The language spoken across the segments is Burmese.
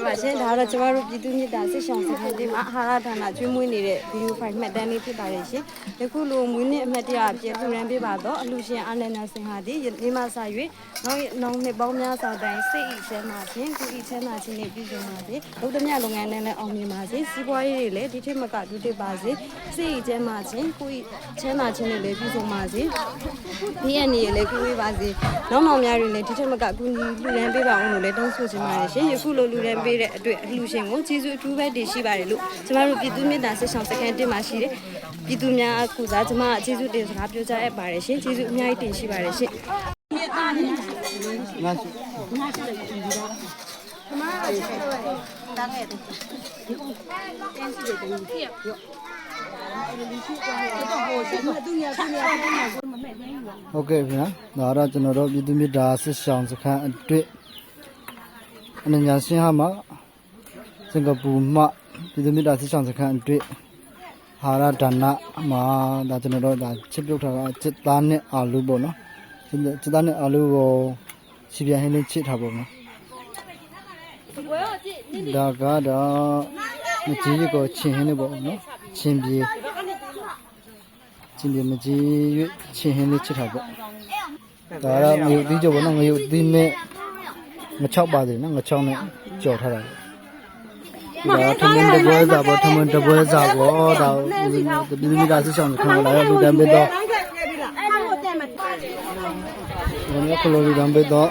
ပါရှင်ဒါတော့ကျမတို့ပြည်သူမြစ်တာစစ်ဆောင်စခန်းတင်မှာအာဟာရဌာနကျွေးမွေးနေတဲ့ဗီဒီယိုဖိုင်မှတ်တမ်းလေးဖြစ်ပါတယ်ရှင်ယခုလိုမွေးနေ့အမှတ်တရအဖြစ်လှူဒန်းပေးပါတော့အလှရှင်အာနန္ဒစင်ဟာဒီဒီမှာစာ၍နောင်နှစ်ပေါင်းများစွာတိုင်စိတ်ဤချမ်းသာခြင်းကိုဤချမ်းသာခြင်းနဲ့ပြည်စုံပါစေဗုဒ္ဓမြတ်လုပ်ငန်းနဲ့လည်းအောင်မြင်ပါစေစီးပွားရေးတွေလည်းဒီထက်မကဒုတိယပါစေစိတ်ဤချမ်းသာခြင်းကိုဤချမ်းသာခြင်းနဲ့လည်းပြည်စုံပါစေဒီအနည်းလည်းကိုဝေးပါစေနောက်များတွေလည်းဒီထက်မကကူညီလှူဒန်းပေးပါအောင်လို့လည်းတောင်းဆိုချင်ပါတယ်ရှင်ယခုလိုလှူဒန်းပေးတဲ့အတွက်အလှရှင်ကိုကျေးဇူးအထူးပဲတင်ရှိပါတယ်လို့ကျမတို့ပြည်သူမြစ်တာစစ်ဆောင်စခန်းတင်မှာရှိတယ်ပြည်သူများအခုစားကျမကျေးဇူးတင်စကားပြောကြရပါတယ်ရှင်ကျေးဇူးအများကြီးတင်ရှိပါတယ်ရှင်ဟုတ်ကဲ့ဗျာဒါတော့ကျွန်တော်တို့ပြည်သူမြစ်တာစစ်ဆောင်စခန်းအတွက်အနညာရှင်းဟာမှာစင်ကာပူမှပြည်သူမြစ်တာစစ်ဆောင်စခန်းအတွက်ဟာရဒါနမှာဒါကျွန်တော်တို့ဒါချစ်ပြုတ်ထားတာစစ်သားနဲ့အာလူပေါ့နော်စစ်သားနဲ့အာလူကိုချီပြန်ဟင်းလေးချစ်ထားပေါ့နော်ဒါကတော့မကြီးကိုချင်းဟင်းလေးပေါ့နော်ချင်းပြေမကြီးရွချင်းဟင်းလေးချစ်ထားပေါ့ဒါကတော့ငရုတ်သီးကြောပေါ့နော်ငရုတ်သီးနဲ့ငချောက်ပါတယ်နော်ငချောက်နဲ့ကြော်ထားတာဒါထမင်းတပွဲစားပေါ့ထမင်းတပွဲစားပေါ့ဒါပြည်မိသားစုဆောင်ခံလာရလူတန်းပေးတော့ဒီနေ့ကလိုလူတန်းပေးတော့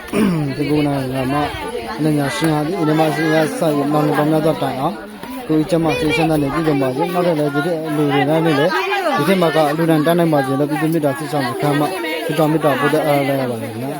ဒီကုနာကမှလည်းညာရှင်းဟာဒီအင်းမရှင်းရဆက်ရနောင်တောင်များတော့တိုင်အောင်ကိုကျမစေရှင်းတဲ့နေပြည်တော်မှာနောက်ထပ်လည်းဒီလူတွေနဲ့လည်းဒီထက်မှကအလူတန်းတန်းနိုင်ပါစေလို့ပြည်မိသားစုဆောင်ခံမှဒီတော်မြတ်တော်ဘုရားအားလည်းရပါလိမ့်မယ်နော်